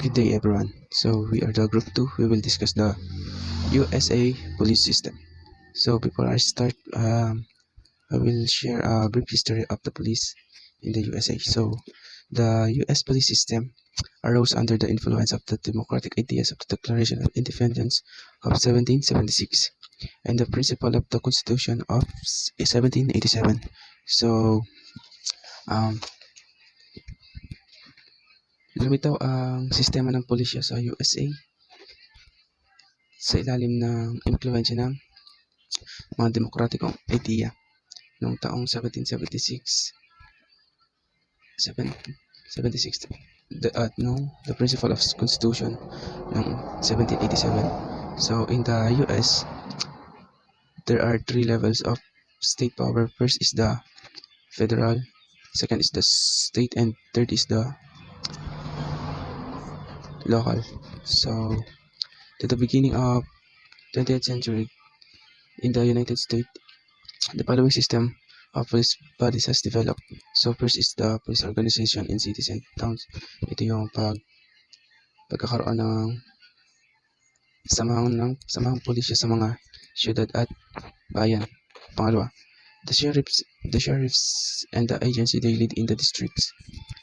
Good day, everyone. So we are the group 2. We will discuss the USA police system. So before I start, I will share a brief history of the police in the USA. So the US police system arose under the influence of the democratic ideas of the Declaration of Independence of 1776 and the principle of the Constitution of 1787. So um, lumitaw ang sistema ng pulisya sa USA sa ilalim ng impluensya ng mga demokratikong idea noong taong 1776 the principle of constitution ng 1787. So in the US, there are three levels of state power. First is the federal, second is the state, and third is the local. So to the beginning of 20th century in the United States, the following system of police bodies has developed. So first is the police organization in cities and towns. Ito yung pagkakaroon ng samahang pulisya sa mga syudad at bayan. Pangalawa, the sheriffs and the agency they lead in the districts.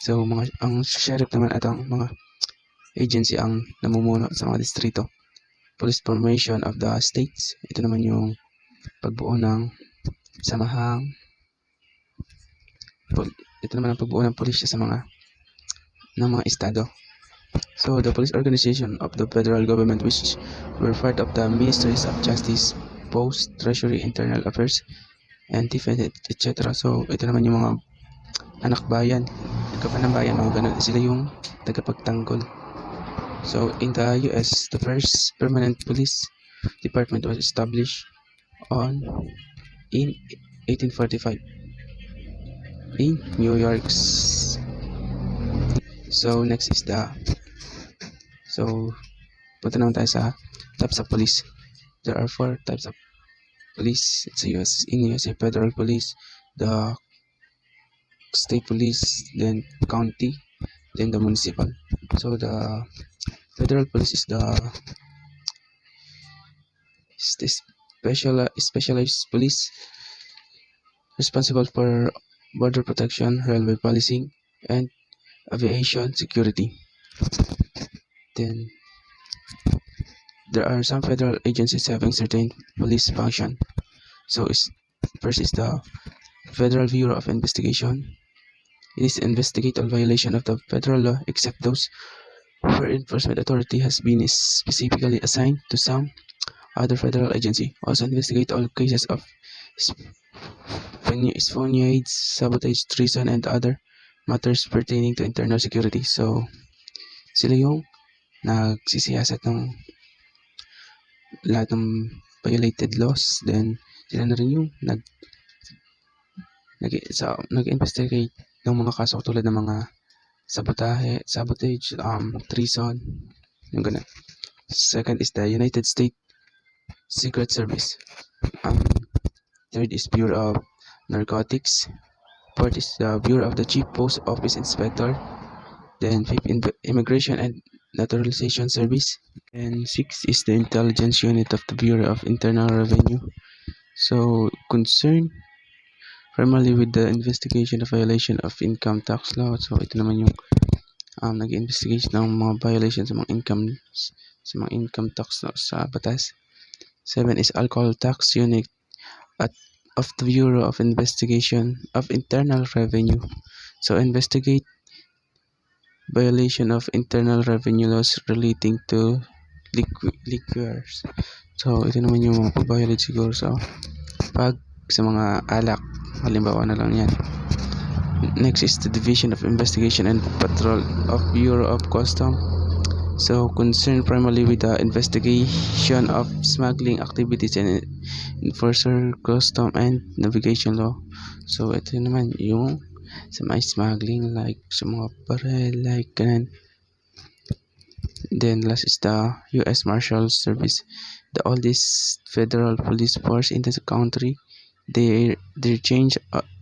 So ang sheriff naman at ang mga agency ang namumuno sa mga distrito. Police formation of the states. Ito naman yung pagbuo ng pulisya sa mga estado. So the police organization of the federal government, which were part of the ministries of justice, post, treasury, internal affairs, and defense, etc. So ito naman yung mga anak bayan, kapanambayan, mga ganun. Sila yung tagapagtanggol. So in the US, the first permanent police department was established in 1845 in New York. So next is punta naman tayo sa types of police. There are 4 types of police in USA: federal police, the state police, then county, then the municipal. So the federal police is the specialized police responsible for border protection, railway policing, and aviation security. Then there are some federal agencies having certain police function. So first is the Federal Bureau of Investigation. It is investigate all violation of the federal law except those where enforcement authority has been specifically assigned to some other federal agency. Also investigate all cases of espionage, sabotage, treason, and other matters pertaining to internal security. So sila yung nagsisiyasat ng lahat ng violated laws. Then sila na rin yung nag-investigate ng mga kaso tulad ng mga sabotage, treason, yung ganun. Second is the United States Secret Service. Third is Bureau of Narcotics. Fourth is the Bureau of the Chief Post Office Inspector. Then fifth, Immigration and Naturalization Service. And sixth is the Intelligence Unit of the Bureau of Internal Revenue. So concerned primarily with the investigation of violation of income tax law. So ito naman yung nag-investigate ng mga violations sa mga income tax law sa batas. 7 is Alcohol Tax Unit of the Bureau of Investigation of Internal Revenue. So investigate violation of internal revenue laws relating to liquors. So ito naman yung mga pag-violate siguro sa mga alak, halimbawa na lang yan. Next is the Division of Investigation and Patrol of Bureau of Customs. So concerned primarily with the investigation of smuggling activities and enforcer custom and navigation law. So ito naman yung sa mga smuggling, like sa mga baril, like ganun. Then last is the U.S. Marshal Service, the oldest federal police force in the country. Their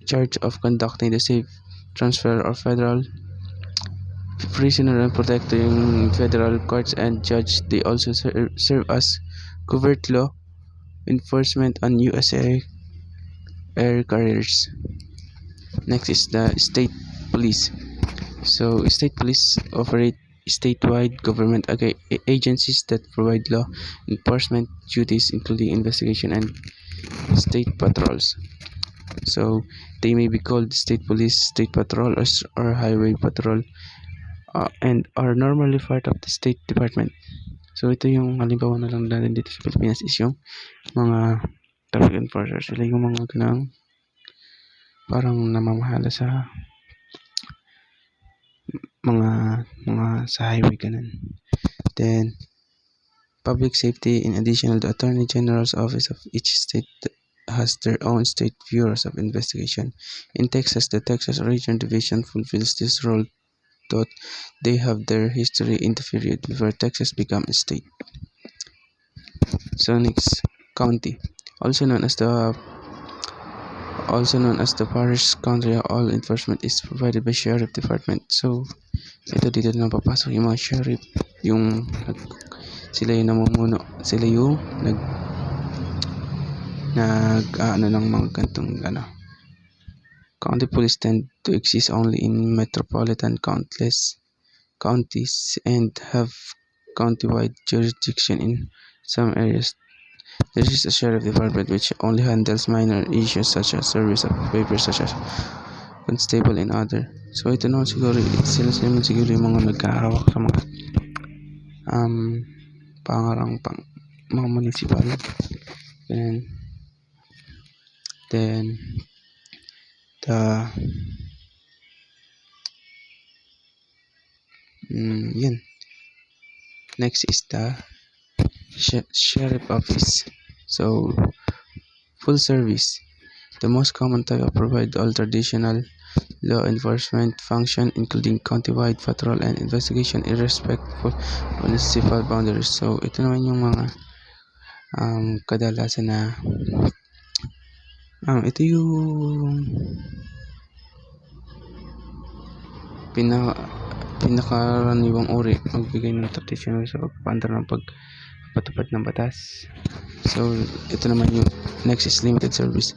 charge of conducting the safe transfer of federal prisoner and protecting federal courts and judge. They also serve as covert law enforcement on USA air carriers. Next is the state police. So, state police operate statewide government agencies that provide law enforcement duties, including investigation and state patrols. So, they may be called state police, state patrol, or highway patrol, and are normally part of the State Department. So, ito yung halimbawa na lang natin dito sa Pilipinas is yung mga traffic enforcers. Sila yung mga ganang parang namamahala sa mga sa highway ganun. Then, public safety. In addition, the Attorney General's office of each state has their own state bureaus of investigation. In Texas, the Texas Region Division fulfills this role, though they have their history in the period before Texas became a state. So next, county, also known as the parish country. All enforcement is provided by sheriff department. So ito dito na papasok yung mga sheriff, sila yung namumuno, sila yung ano ng mga gantong County police tend to exist only in metropolitan counties and have countywide jurisdiction in some areas. There is a sheriff department which only handles minor issues such as service of papers such as constable and other. So ito naman siguro, sila siguro yung mga nagkahawak sa mga mga municipal. Then yan. Next is the sheriff office. So full service. The most common type of provide all traditional law enforcement function, including countywide patrol and investigation irrespective of municipal boundaries. So ito naman yung mga kadalasan na ito yung pinakaraniwang uri magbigay ng traditional sa pagpapaandar ng pagpatupad ng batas. So ito naman yung next is limited service.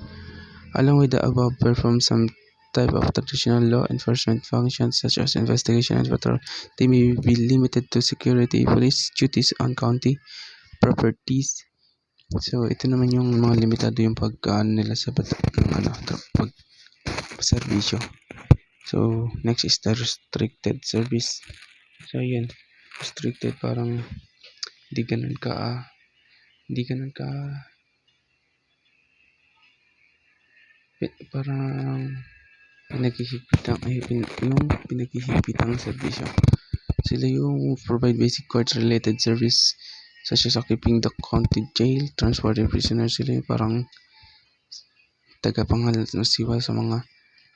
Along with the above, perform some type of traditional law enforcement functions such as investigation and patrol. They may be limited to security police duties on county properties. So ito naman yung mga limitado yung nila sa pagpaserbisyo. So next is the restricted service. So yun, restricted parang hindi ganun ka parang pinaghihigpitang serbisyo. Sila yung provide basic court related service such as keeping the county jail, transporting prisoners. Sila yung parang tagapanghalal ng siwa sa mga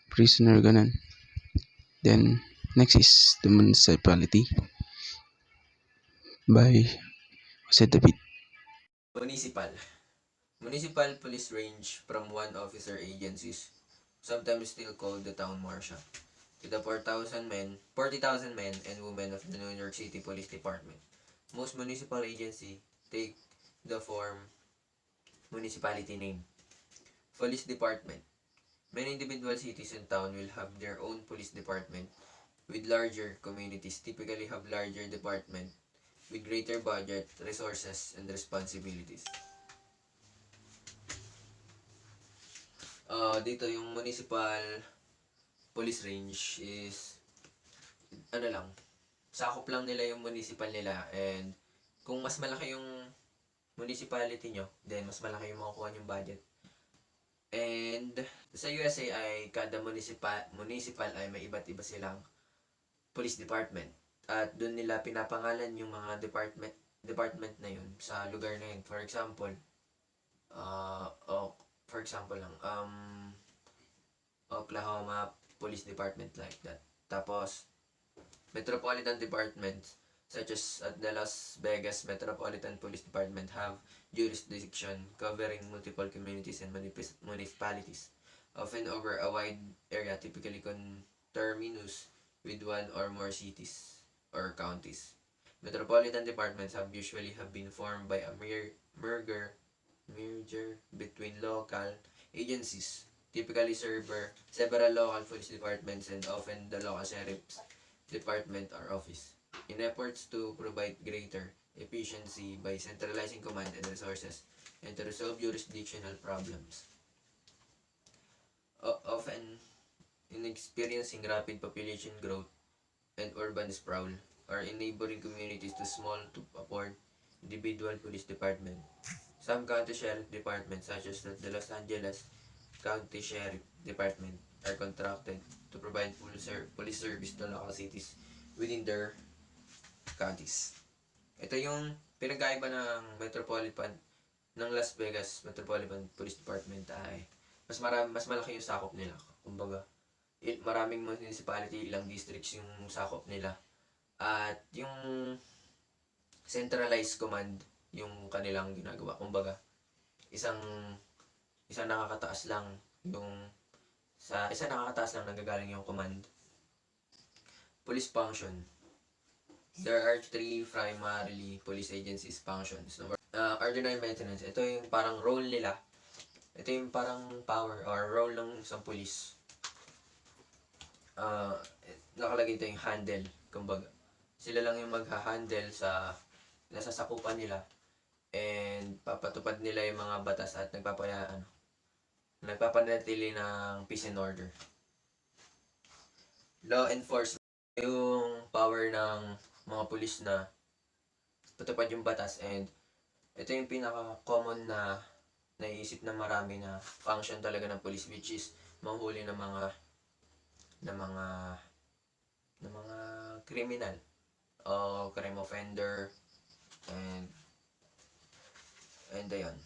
prisoner ganun. Then next is the municipality by Jose David. Municipal police range from one officer agencies, sometimes still called the town marshal, to the 40,000 men and women of the New York City Police Department. Most municipal agencies take the form municipality name. Police department. Many individual cities and towns will have their own police department, with larger communities typically have larger department with greater budget, resources, and responsibilities. Dito yung municipal police range is sakop lang nila yung municipal nila, and kung mas malaki yung municipality nyo, then mas malaki yung makukuha yung budget. And sa USA ay kada municipal ay may iba't iba silang police department, at doon nila pinapangalan yung mga department na yun sa lugar na yun. For example Oklahoma Police Department, like that. Tapos metropolitan departments such as at the Las Vegas Metropolitan Police Department have jurisdiction covering multiple communities and municipalities, often over a wide area, typically terminus with one or more cities or counties. Metropolitan departments have been formed by a merger between local agencies, typically several local police departments and often the local sheriff's department or office, in efforts to provide greater efficiency by centralizing command and resources and to resolve jurisdictional problems. Often, in experiencing rapid population growth and urban sprawl, or in neighboring communities too small to afford individual police department. Some county sheriff departments, such as the Los Angeles County Sheriff Department, are contracted to provide police service to local cities within their counties. Ito yung pinagkaiba ng ng Las Vegas Metropolitan Police Department ay mas malaki yung sakop nila. Kumbaga, maraming municipality, ilang districts yung sakop nila. At yung centralized command yung kanilang ginagawa. Kumbaga, isang nakakataas lang nanggagaling yung command. Police function. There are three primarily police agencies functions. Ordinary maintenance. Ito yung parang role nila. Ito yung parang power or role ng isang police. Nakalagay ito yung handle. Kumbaga, sila lang yung magha-handle sa nasasakupan nila and papatupad nila yung mga batas at nagpapanatili ng peace and order. Law enforcement, yung power ng mga pulis na patupad yung batas, and ito yung pinaka-common na naiisip na marami na function talaga ng police, which is manghuli ng mga criminal o crime offender, and ayun.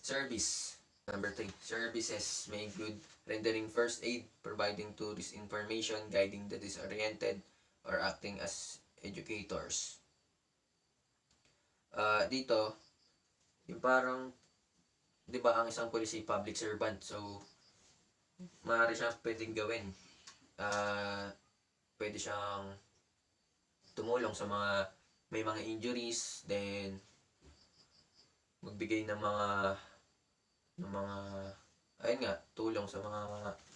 Service. Number 3. Services may include rendering first aid, providing tourist information, guiding the disoriented, or acting as educators. Dito, yung parang, di ba ang isang police ay public servant, so maaari siyang pwedeng gawin. Pwede siyang tumulong sa may mga injuries, then magbigay ng mga ayun nga, tulong sa mga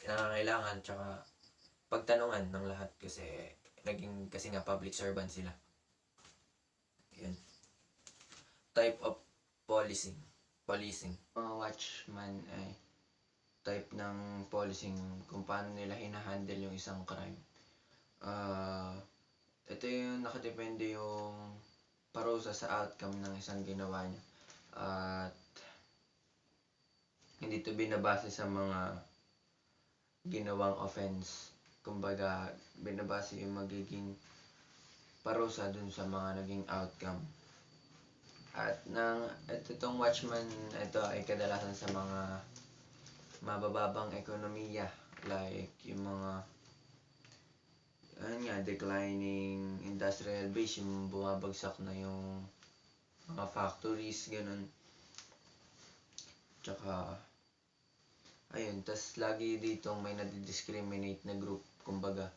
nangangailangan, tsaka pagtanungan ng lahat kasi nga public servant sila. Yan. Type of policing. Mga watchman ay type ng policing kung paano nila hinahandle yung isang crime. Ito yung nakadepende yung parusa sa outcome ng isang ginawa niya. At hindi ito binabase sa mga ginawang offense. Kumbaga, binabase yung magiging parusa dun sa mga naging outcome. At itong watchman, ito ay kadalasan sa mga mabababang ekonomiya, like yung mga declining industrial base, yung bumabagsak na yung mga factories, ganun. Tsaka ayun, tas lagi ditong may nadidiscriminate na group, kumbaga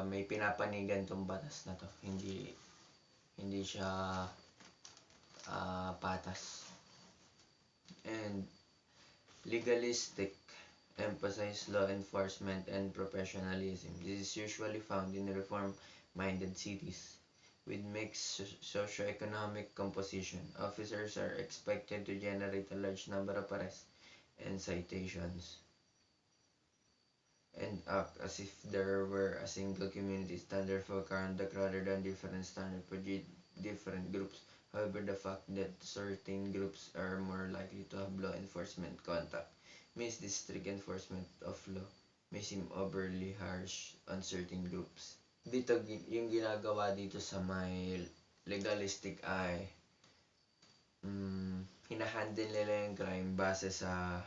may pinapanigan tong batas na to, hindi siya patas. And legalistic, emphasize law enforcement and professionalism. This is usually found in reform-minded cities with mixed socio-economic composition. Officers are expected to generate a large number of arrests and citations and act as if there were a single community standard for conduct rather than different standards for different groups. However, the fact that certain groups are more likely to have law enforcement contact means the strict enforcement of law may seem overly harsh on certain groups. Dito, yung ginagawa dito sa may legalistic ay hinahandle nila yung crime base sa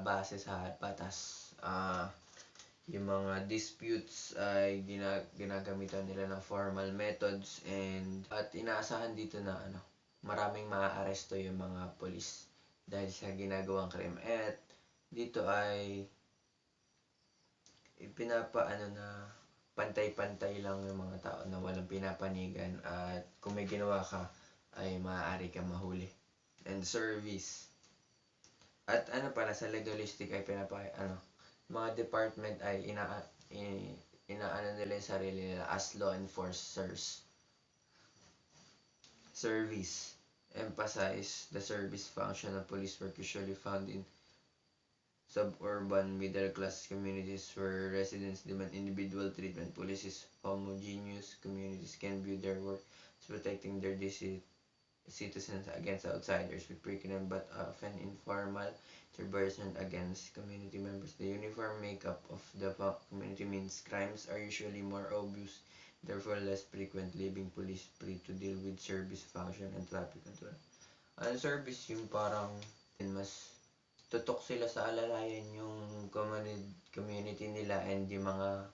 base sa batas. Yung mga disputes ay ginagamitan nila ng formal methods, at inaasahan dito na maraming maaaresto yung mga police dahil sa ginagawang crime. At dito ay ipinapaano na pantay-pantay lang yung mga tao na walang pinapanigan, at kung may ginawa ka ay maaari kang mahuli. And service. At ano pala, sa legalistic ay mga department ay inaano nila yung sarili nila as law enforcers. Service. Emphasize the service function of police work usually found in suburban middle-class communities where residents demand individual treatment. Police's homogeneous communities can view their work as protecting their citizens against outsiders with frequent but often informal intervention against community members. The uniform makeup of the community means crimes are usually more obvious, therefore less frequent, leaving police free to deal with service function and traffic control. Ang service yung parang mas tutok sila sa alalayan yung community nila and yung mga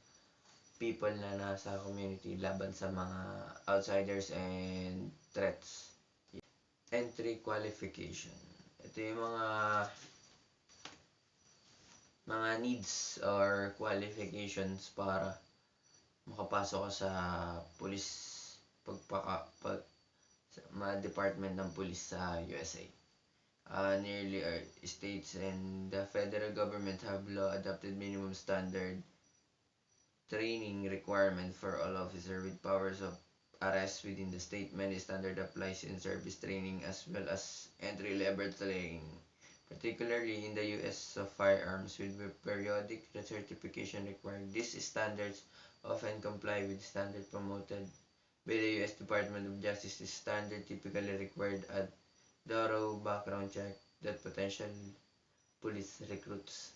people na nasa community laban sa mga outsiders and threats. Entry qualification. Ito yung mga needs or qualifications para makapasok ka sa police sa mga department ng police sa USA. Nearly states and the federal government have law adopted minimum standard training requirement for all officers with powers of arrest within the state. Many standard applies in service training as well as entry-level training, particularly in the US of firearms with periodic certification required. These standards often comply with standard promoted by the US Department of Justice. This standard typically required a thorough background check that potential police recruits.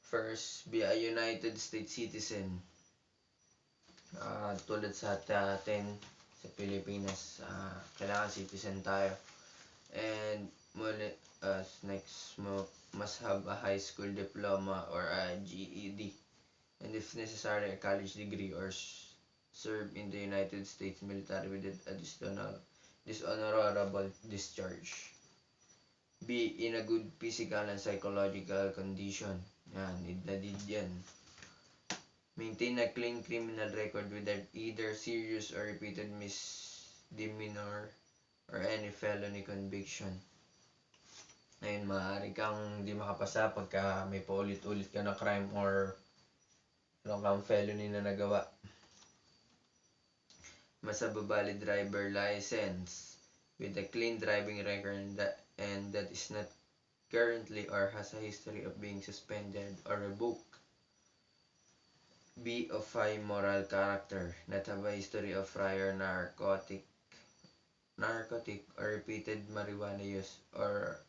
First, be a United States citizen. Tulad sa atin sa Pilipinas, kailangan citizen tayo. And next, must have a high school diploma or a GED. And if necessary, a college degree or serve in the United States military with a dishonorable discharge. Be in a good physical and psychological condition. Yan, need na yan. Maintain a clean criminal record without either serious or repeated misdemeanor or any felony conviction. Ayun, maaari kang di makapasa pagka may paulit-ulit ka na crime or kang felony na nagawa. Must have a valid driver license with a clean driving record and that is not currently or has a history of being suspended or revoked. Be of high moral character, not have a history of prior narcotic or repeated marijuana use or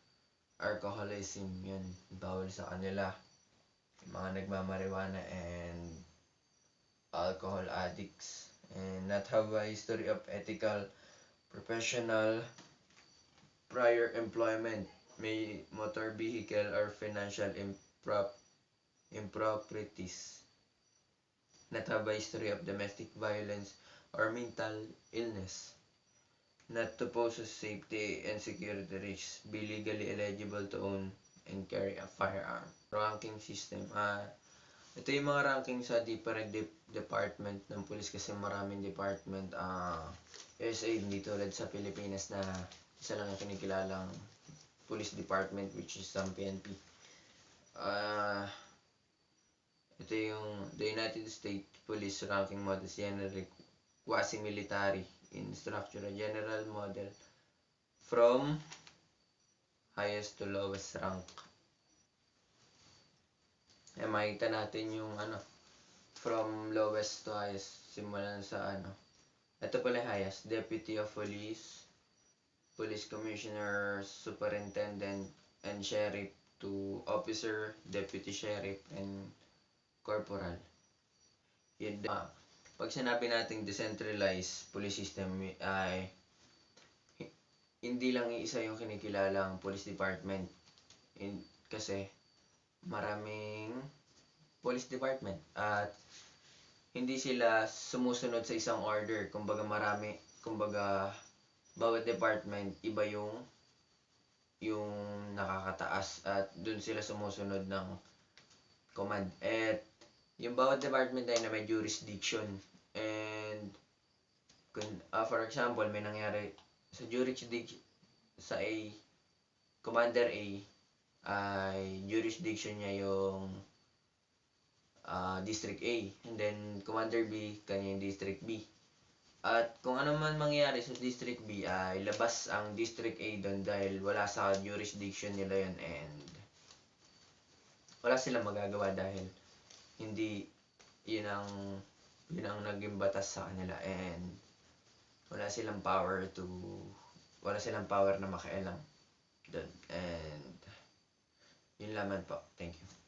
alcoholism. Yun, bawal sa kanila. Yung mga nagmamarijuana and alcohol addicts. And not have a history of ethical, professional, prior employment, may motor vehicle or financial improprieties. Not have a history of domestic violence or mental illness. Not to pose a safety and security risks. Be legally eligible to own and carry a firearm. Ranking system. Ito yung mga ranking sa different department ng police kasi maraming department. USA, hindi tulad sa Pilipinas na isa lang yung kinikilalang police department which is ang PNP. Ito yung the United States Police Ranking Model, general quasi-military in structure, a general model from highest to lowest rank. Makita natin yung from lowest to highest, simulan sa ito pala highest, Deputy of Police, Police Commissioner, Superintendent, and Sheriff to Officer, Deputy Sheriff, and Corporal. Pag sinabi nating decentralized police system ay hindi lang iisa yung kinikilalang police department. Kasi maraming police department at hindi sila sumusunod sa isang order. Kumbaga bawat department iba yung yung nakakataas at dun sila sumusunod ng command. At yung bawat department ay na may jurisdiction. And for example, may nangyari sa jurisdiction sa Commander A ay jurisdiction niya yung District A. And then, Commander B, kanya yung District B. At kung ano man mangyari sa District B ay labas ang District A doon dahil wala sa jurisdiction nila yun and wala silang magagawa dahil hindi yun ang naging batas sa kanila and wala silang power na makialam doon. And yun lamang po. Thank you.